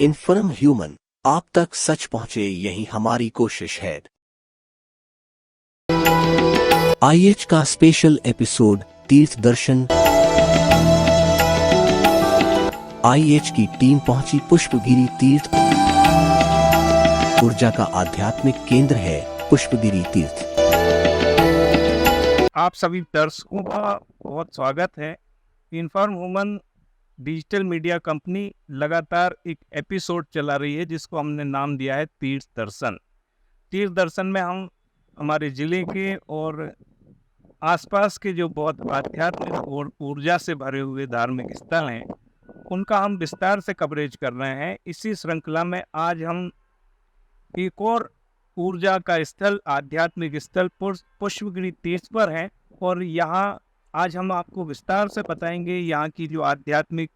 Inform human, आप तक सच पहुंचे यही हमारी कोशिश है। आईएच का स्पेशल एपिसोड तीर्थ दर्शन। आईएच की टीम पहुंची पुष्पगिरी तीर्थ। ऊर्जा का आध्यात्मिक केंद्र है पुष्पगिरी तीर्थ। आप सभी दर्शकों का बहुत स्वागत है। Inform woman digital media company लगातार एक एपिसोड चला रही है जिसको हमने नाम दिया है तीर्थ दर्शन। तीर्थ दर्शन में हम हमारे ज़िले के और आसपास के जो बहुत आध्यात्मिक और ऊर्जा से भरे हुए धार्मिक स्थल हैं उनका हम विस्तार से कवरेज कर रहे हैं। इसी श्रृंखला में आज हम एक और ऊर्जा का स्थल, आध्यात्मिक स्थल पुष्पगिरी तीर्थ पर है और यहाँ आज हम आपको विस्तार से बताएंगे यहाँ की जो आध्यात्मिक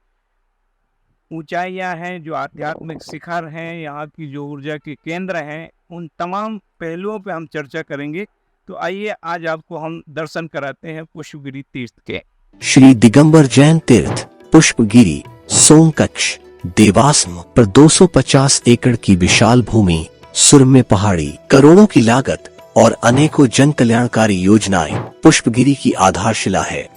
ऊंचाइयाँ हैं, जो आध्यात्मिक शिखर हैं, यहाँ की जो ऊर्जा के केंद्र हैं, उन तमाम पहलुओं पे हम चर्चा करेंगे। तो आइए आज आपको हम दर्शन कराते हैं पुष्पगिरी तीर्थ के। श्री दिगंबर जैन तीर्थ पुष्पगिरी सोमकच्छ देवास पर 250 एकड़ की विशाल भूमि, सुरम्य पहाड़ी, करोड़ों की लागत और अनेकों जन कल्याणकारी योजनाएं पुष्पगिरी की आधारशिला है।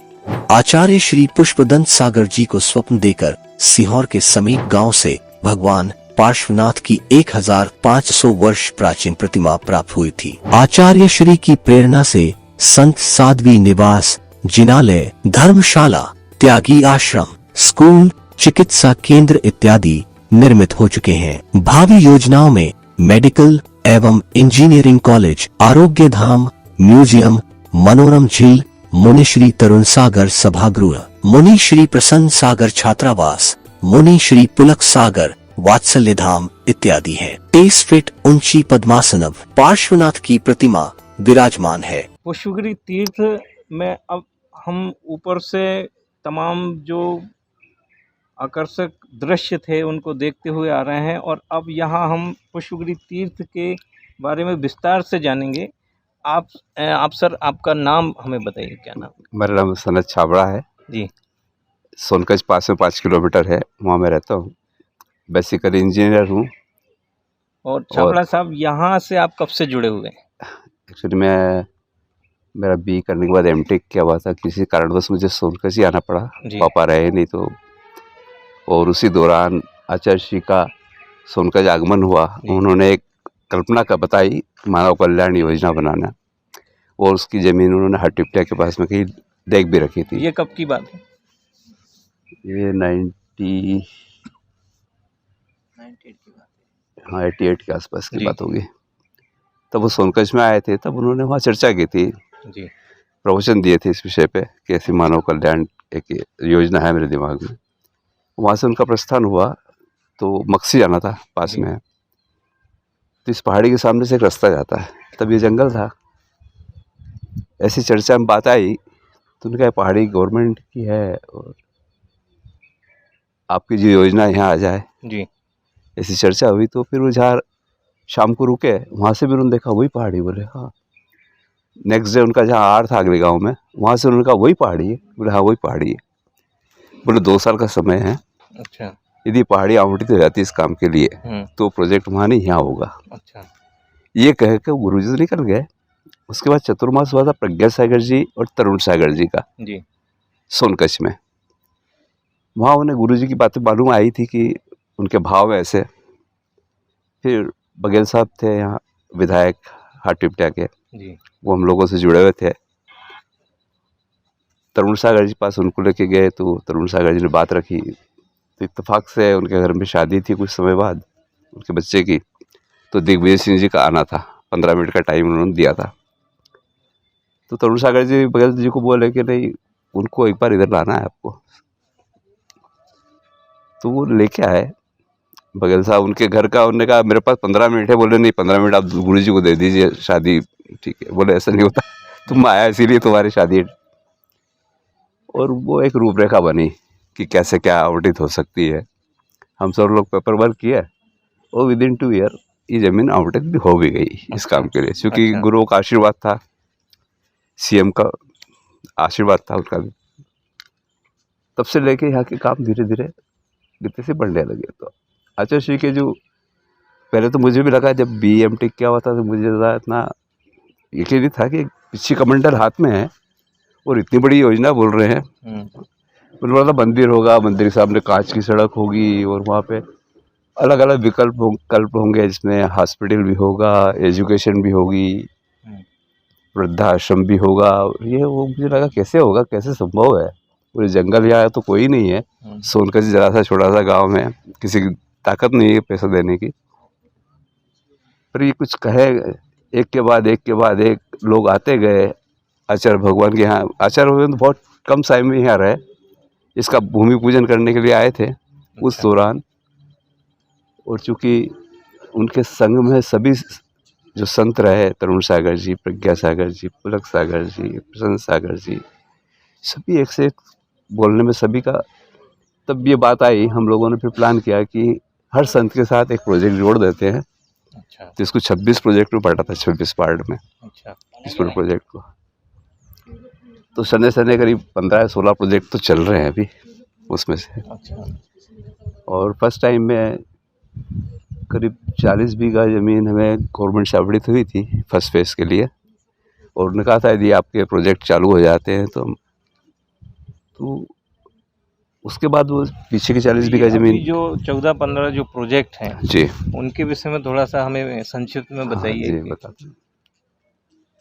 आचार्य श्री पुष्पदंत सागर जी को स्वप्न देकर सीहोर के समीप गांव से भगवान पार्श्वनाथ की 1500 वर्ष प्राचीन प्रतिमा प्राप्त हुई थी। आचार्य श्री की प्रेरणा से संत साध्वी निवास, जिनालय, धर्मशाला, त्यागी आश्रम, स्कूल, चिकित्सा केंद्र इत्यादि निर्मित हो चुके हैं। भावी योजनाओं में मेडिकल एवं इंजीनियरिंग कॉलेज, आरोग्य धाम, म्यूजियम, मनोरम झील, मुनि श्री तरुण सागर सभागृह, मुनि श्री प्रसन्न सागर छात्रावास, मुनि श्री पुलक सागर वात्सल्य धाम इत्यादि है। 23 फीट ऊंची पद्मासनव पार्श्वनाथ की प्रतिमा विराजमान है। पुष्पगिरी तीर्थ में अब हम ऊपर से तमाम जो आकर्षक दृश्य थे उनको देखते हुए आ रहे हैं और अब यहाँ हम पुष्पगिरी तीर्थ के बारे में विस्तार से जानेंगे। आप सर, आपका नाम हमें बताइए, क्या नाम? मेरा नाम सनत छाबड़ा है जी। सोनकच्छ पास में 5 किलोमीटर है, वहाँ मैं रहता हूँ। बेसिकली इंजीनियर हूँ। और छाबड़ा साहब, यहाँ से आप कब से जुड़े हुए हैं? एक्चुअली मेरा बी करने के बाद एमटेक किया हुआ था। किसी कारणवश मुझे सोनकच्छ ही आना पड़ा, पापा रहे नहीं तो। और उसी दौरान आचार्य श्री का सोनकच्छ आगमन हुआ। उन्होंने एक कल्पना का बताई मानव कल्याण योजना बनाना, और उसकी ज़मीन उन्होंने हटिप्टिया के पास में कहीं देख भी रखी थी। ये कब की बात है? ये 88 के आसपास की बात होगी। तब वो सोनकच्छ में आए थे, तब उन्होंने वहाँ चर्चा की थी जी। प्रवचन दिए थे इस विषय पे कि ऐसी मानव कल्याण एक योजना है मेरे दिमाग में। वहाँ से उनका प्रस्थान हुआ तो मक्सी जाना था पास में। तो इस पहाड़ी के सामने से एक रास्ता जाता है, तब ये जंगल था। ऐसी चर्चा में बात आई तो उन्होंने कहा पहाड़ी गवर्नमेंट की है और आपकी जो योजना यहाँ आ जाए जी। ऐसी चर्चा हुई। तो फिर वो जहाँ शाम को रुके, वहाँ से भी उन्होंने देखा वही पहाड़ी। बोले हाँ। नेक्स्ट डे उनका जहाँ आर था अगले गांव में, वहाँ से उन्होंने कहा वही पहाड़ी है। बोले हाँ वही पहाड़ी है। बोले 2 साल का समय है। अच्छा। यदि पहाड़ी आवंटित हो जाती है इस काम के लिए तो प्रोजेक्ट वहाँ नहीं यहाँ होगा। अच्छा। ये कह के गुरुजी तो निकल गए। उसके बाद चतुर्मास हुआ था प्रज्ञा सागर जी और तरुण सागर जी का जी सोनकच्छ में। वहाँ उन्हें गुरुजी की बातें मालूम आई थी कि उनके भाव ऐसे। फिर बघेल साहब थे यहाँ विधायक हटिप्टिया के जी। वो हम लोगों से जुड़े हुए थे। तरुण सागर जी पास उनको लेके गए तो तरुण सागर जी ने बात रखी। तो इत्तेफाक से उनके घर में शादी थी कुछ समय बाद उनके बच्चे की। तो दिग्विजय सिंह जी का आना था, 15 मिनट का टाइम उन्होंने दिया था। तो तरुण सागर जी बघेल जी को बोले कि नहीं, उनको एक बार इधर लाना है आपको। तो वो लेके आए बघेल साहब उनके घर का। उन्होंने कहा मेरे पास 15 मिनट है। बोले नहीं, 15 मिनट आप गुरु जी को दे दीजिए, शादी ठीक है। बोले ऐसा नहीं होता, तुम आया इसीलिए तुम्हारी शादी है। और वो एक रूपरेखा बनी कि कैसे क्या आवंटित हो सकती है। हम सब लोग पेपर वर्क किए और विदिन 2 ईयर ये ज़मीन आवंटित भी हो भी गई इस काम के लिए, क्योंकि गुरुओं का आशीर्वाद था, सीएम का आशीर्वाद था उनका भी। तब से लेके यहाँ के काम धीरे धीरे गति से बढ़ने लगे। तो आचार्य श्री के जो पहले तो मुझे भी लगा जब BMT क्या हुआ था तो मुझे ज़्यादा इतना यकीन नहीं था कि पिछली कमंडल हाथ में है और इतनी बड़ी योजना बोल रहे हैं। मुझे बोला था मंदिर होगा, मंदिर के सामने कांच की सड़क होगी और वहाँ पे अलग अलग विकल्प होंगे जिसमें हॉस्पिटल भी होगा, एजुकेशन भी होगी, वृद्धाश्रम भी होगा। ये वो मुझे लगा कैसे होगा, कैसे संभव है, पूरे जंगल यहाँ तो कोई नहीं है, सोनकच्छ जरा सा छोटा सा गांव में, किसी की ताकत नहीं है पैसा देने की। पर ये कुछ कहे, एक के बाद एक लोग आते गए। आचार्य भगवान के यहाँ, आचार्य भगवान तो बहुत कम टाइम में यहाँ रहे, इसका भूमि पूजन करने के लिए आए थे उस दौरान। और चूँकि उनके संग में सभी जो संत रहे, तरुण सागर जी, प्रज्ञा सागर जी, पुलक सागर जी, प्रसन्न सागर जी, सभी एक से एक बोलने में सभी का। तब ये बात आई, हम लोगों ने फिर प्लान किया कि हर संत के साथ एक प्रोजेक्ट जोड़ देते हैं। अच्छा। तो इसको 26 प्रोजेक्ट में बांटा था, 26 पार्ट में। अच्छा। इस पूरे प्रोजेक्ट को तो सने करीब 15-16 प्रोजेक्ट तो चल रहे हैं अभी उसमें से। अच्छा। और फर्स्ट टाइम में करीब 40 बीघा ज़मीन हमें गवर्नमेंट से आवंटित हुई थी फर्स्ट फेज़ के लिए। और उन्होंने कहा था यदि आपके प्रोजेक्ट चालू हो जाते हैं तो उसके बाद वो पीछे की 40 बीघा ज़मीन जो 14-15 जो प्रोजेक्ट हैं जी, उनके विषय में थोड़ा सा हमें संक्षिप्त में बताइए। जी बताते हैं।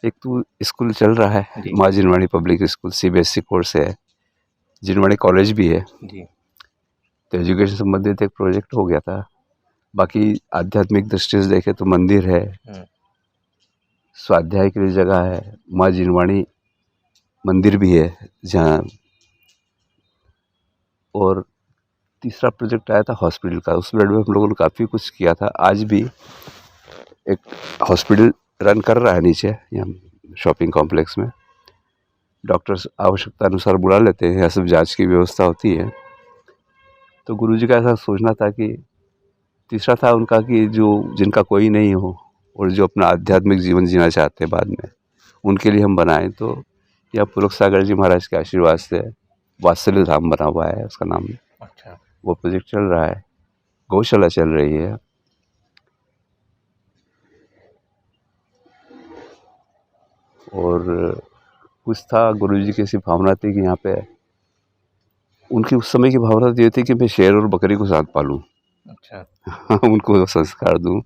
एक तो स्कूल चल रहा है, जी। माँ जिनवाणी पब्लिक स्कूल, CBSE कोर्स है, जिनवाणी कॉलेज भी है जी। तो एजुकेशन संबंधित एक प्रोजेक्ट हो गया था। बाकी आध्यात्मिक दृष्टि से देखें तो मंदिर है, स्वाध्याय के लिए जगह है, माँ जिनवाणी मंदिर भी है जहाँ। और तीसरा प्रोजेक्ट आया था हॉस्पिटल का, उस पीरियड में हम लोगों ने काफ़ी कुछ किया था। आज भी एक हॉस्पिटल रन कर रहा है नीचे यहाँ शॉपिंग कॉम्प्लेक्स में। डॉक्टर्स आवश्यकता अनुसार बुला लेते हैं, यहाँ सब जांच की व्यवस्था होती है। तो गुरुजी का ऐसा सोचना था कि तीसरा था उनका कि जो जिनका कोई नहीं हो और जो अपना आध्यात्मिक जीवन जीना चाहते हैं बाद में, उनके लिए हम बनाएं। तो यह पुलक सागर जी महाराज के आशीर्वाद से वात्सल्य धाम बना हुआ है, उसका नाम। अच्छा। वो प्रोजेक्ट चल रहा है, गौशाला चल रही है। और कुछ था, गुरुजी की ऐसी भावना थी कि यहाँ पे उनकी उस समय की भावना ये थी कि मैं शेर और बकरी को साथ पालूं। अच्छा। उनको संस्कार दूं।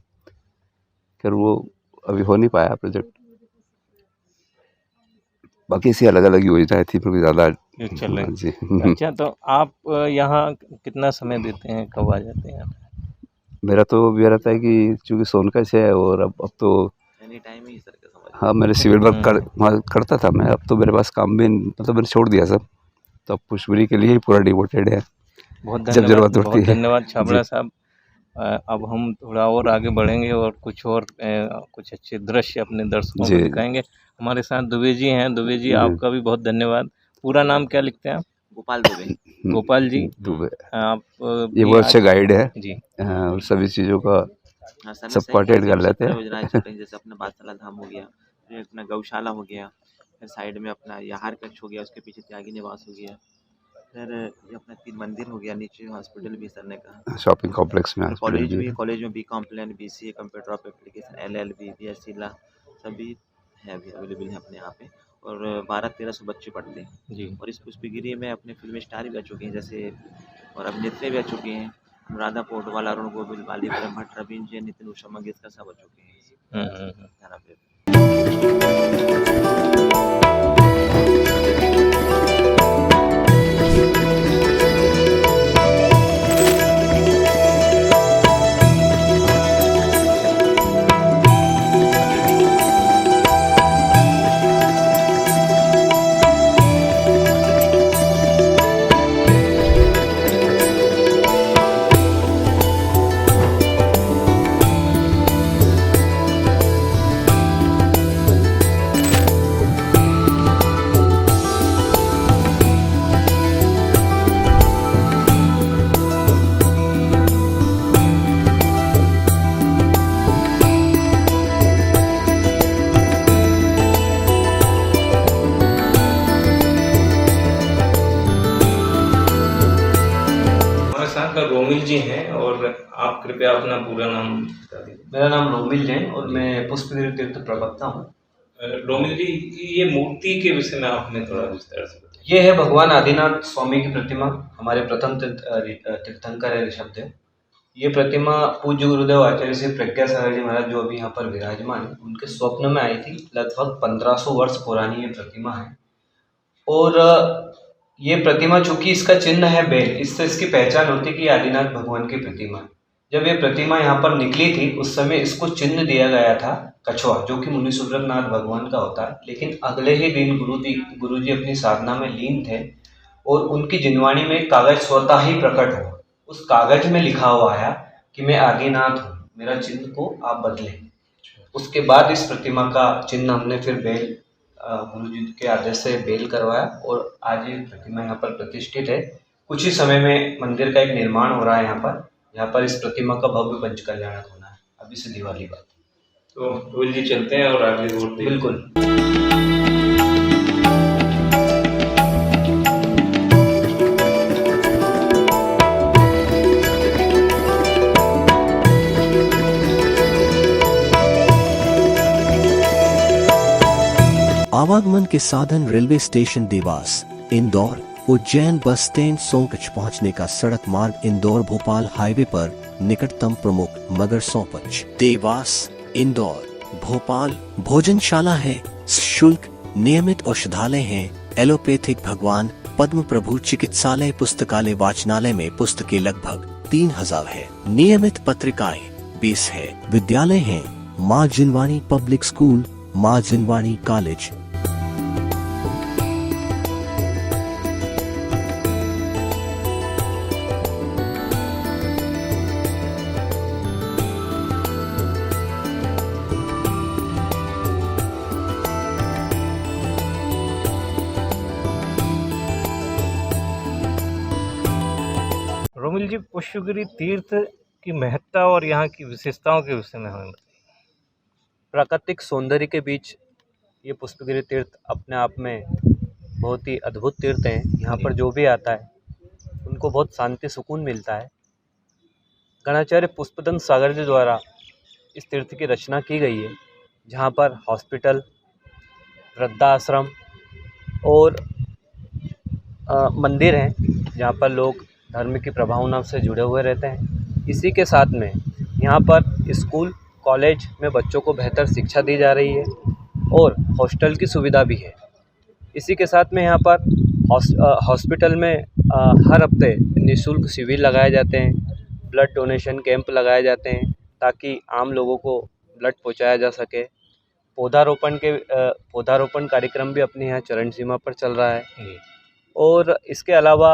फिर वो अभी हो नहीं पाया प्रोजेक्ट। बाकी ऐसी अलग अलग योजनाएं थी पर ज़्यादा चल रही जी। अच्छा, तो आप यहाँ कितना समय देते हैं, कब आ जाते हैं? मेरा तो ये रहता है कि चूँकि सोनकच्छ है और अब तो एनी टाइम ही सर का समझ। हाँ, मैंने सिविल वर्क वहाँ करता था मैं। अब तो मेरे पास काम भी मतलब मैंने छोड़ दिया सब, तो अब पुष्पगिरी के लिए ही पूरा डिवोटेड है। बहुत जब धन्यवाद, जरूरत होती बहुत है। धन्यवाद छाबड़ा जी। साहब। अब हम थोड़ा और आगे बढ़ेंगे और कुछ कुछ अच्छे दृश्य अपने दर्शकों को जी। दिखाएंगे। हमारे साथ दुबे जी हैं। दुबे जी, जी। आपका भी बहुत धन्यवाद। पूरा नाम क्या लिखते हैं आप? गोपाल दुबे। गोपाल जी, दुबे। आप ये भी बहुत अच्छे गाइड है। जी। और सभी चीज़ों का हाँ, समय सब सही कोऑर्डिनेट कर कई लेते हैं। योजनाएं चल रही हैं, जैसे अपना बादशाला धाम हो गया, फिर अपना गौशाला हो गया, फिर साइड में अपना याहार कक्ष हो गया, उसके पीछे त्यागी निवास हो गया, फिर ये अपना 3 मंदिर हो गया, नीचे हॉस्पिटल भी सर ने कहा, शॉपिंग कॉम्प्लेक्स में फिर हॉस्पिटल कॉलेज भी भी है, है। कॉलेज में BCom plan, BCA computer of application, LLB, BSc ला सभी है, अभी अवेलेबल है अपने यहाँ पे। और 1200-1300 बच्चे पढ़ते हैं जी। और इस पुष्पगिरी में अपने फिल्म स्टार भी आ चुके हैं, जैसे और अभिनेत्री भी आ चुके हैं, अनुराधा पोटवाल, अरुण गोविल, बाली भट्ट, रवीन जैन, नितिन, उषा मंगेशकर सब आ चुके हैं गाना पे। यहाँ का रोमिल जी हैं और आप कृपया अपना पूरा नाम बता दीजिए। मेरा नाम रोमिल जैन और मैं पुष्पगिरी तीर्थ प्रवक्ता हूँ। रोमिल जी, ये मूर्ति के विषय में आपने थोड़ा विस्तार से बताइए। ये है भगवान आदिनाथ स्वामी की प्रतिमा, हमारे प्रथम तीर्थंकर है ऋषभदेव। ये प्रतिमा पूज्य गुरुदेव आचार्य श्री प्रज्ञा सागर जी महाराज जो अभी यहाँ पर विराजमान है, उनके स्वप्न में आई थी। लगभग 1500 वर्ष पुरानी ये प्रतिमा है। और ये प्रतिमा चूंकि इसका चिन्ह है बेल, इससे इसकी पहचान होती है कि आदिनाथ भगवान की प्रतिमा है। जब ये प्रतिमा यहाँ पर निकली थी उस समय इसको चिन्ह दिया गया था कछुआ, जो कि मुनि सुब्रतनाथ भगवान का होता है। लेकिन अगले ही दिन गुरुजी अपनी साधना में लीन थे और उनकी जिनवाणी में एक कागज स्वतः ही प्रकट हुआ। उस कागज में लिखा हुआ आया कि मैं आदिनाथ हूँ, मेरा चिन्ह को आप बदलें। उसके बाद इस प्रतिमा का चिन्ह हमने फिर बेल गुरुजी के आदेश से बेल करवाया और आज ये प्रतिमा यहाँ पर प्रतिष्ठित है। कुछ ही समय में मंदिर का एक निर्माण हो रहा है यहाँ पर इस प्रतिमा का भव्य पंच कल्याणक होना है अभी से दिवाली बाद। तो रोहिल जी चलते हैं और आगे और बिल्कुल। आवागमन के साधन railway station Dewas, Indore, Ujjain bus stand Sonkatch पहुंचने का सड़क मार्ग इंदौर भोपाल हाईवे पर निकटतम प्रमुख मगर सोनकच्छ, देवास, इंदौर, भोपाल भोजनशाला है, शुल्क नियमित औषधालय है, एलोपैथिक भगवान पद्म प्रभु चिकित्सालय पुस्तकालय वाचनालय में पुस्तकें लगभग 3000 है, नियमित पत्रिकाएं 20 है, विद्यालय है माँ जिनवानी पब्लिक स्कूल, माँ जिनवानी कॉलेज। रोमिल जी, पुष्पगिरी तीर्थ की महत्ता और यहाँ की विशेषताओं के विषय में हमें बताइए। प्राकृतिक सौंदर्य के बीच ये पुष्पगिरी तीर्थ अपने आप में बहुत ही अद्भुत तीर्थ हैं। यहाँ पर जो भी आता है उनको बहुत शांति सुकून मिलता है। गणाचार्य पुष्पदंत सागर जी द्वारा इस तीर्थ की रचना की गई है, जहाँ पर हॉस्पिटल, वृद्धाश्रम और मंदिर हैं, जहाँ पर लोग धर्म की प्रभावना से जुड़े हुए रहते हैं। इसी के साथ में यहाँ पर स्कूल कॉलेज में बच्चों को बेहतर शिक्षा दी जा रही है और हॉस्टल की सुविधा भी है। इसी के साथ में यहाँ पर हॉस्पिटल में हर हफ्ते निःशुल्क शिविर लगाए जाते हैं, ब्लड डोनेशन कैंप लगाए जाते हैं ताकि आम लोगों को ब्लड पहुँचाया जा सके। पौधारोपण कार्यक्रम भी अपने यहाँ चरण सीमा पर चल रहा है। और इसके अलावा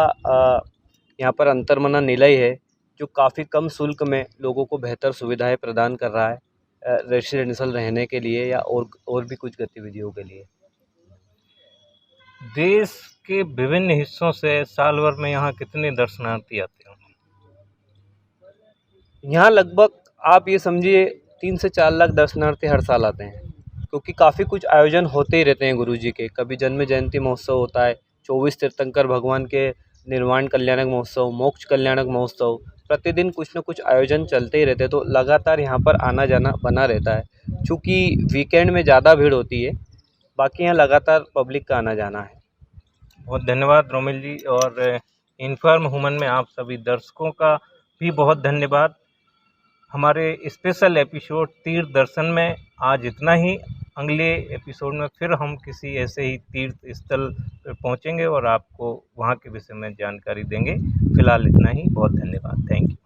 यहाँ पर अंतर्मना निलय है, जो काफ़ी कम शुल्क में लोगों को बेहतर सुविधाएं प्रदान कर रहा है रेसिडेंशियल रहने के लिए या और भी कुछ गतिविधियों के लिए। देश के विभिन्न हिस्सों से साल भर में यहाँ कितने दर्शनार्थी आते हैं? यहाँ लगभग आप ये समझिए 3 से 4 लाख दर्शनार्थी हर साल आते हैं, क्योंकि काफ़ी कुछ आयोजन होते ही रहते हैं गुरुजी के। कभी जन्म जयंती महोत्सव होता है, 24 तीर्थंकर भगवान के निर्वाण कल्याणक महोत्सव, मोक्ष कल्याणक महोत्सव, प्रतिदिन कुछ न कुछ आयोजन चलते ही रहते हैं। तो लगातार यहाँ पर आना जाना बना रहता है। चूँकि वीकेंड में ज़्यादा भीड़ होती है, बाकी यहाँ लगातार पब्लिक का आना जाना है। बहुत धन्यवाद रोमिल जी, और इन्फॉर्म ह्यूमन में आप सभी दर्शकों का भी बहुत धन्यवाद। हमारे स्पेशल एपिसोड तीर्थ दर्शन में आज इतना ही। अगले एपिसोड में फिर हम किसी ऐसे ही तीर्थ स्थल पर पहुंचेंगे और आपको वहां के विषय में जानकारी देंगे। फिलहाल इतना ही। बहुत धन्यवाद। Thank you.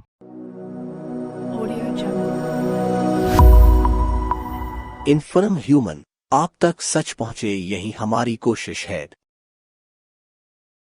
इन्फॉर्म ह्यूमन, आप तक सच पहुंचे, यही हमारी कोशिश है।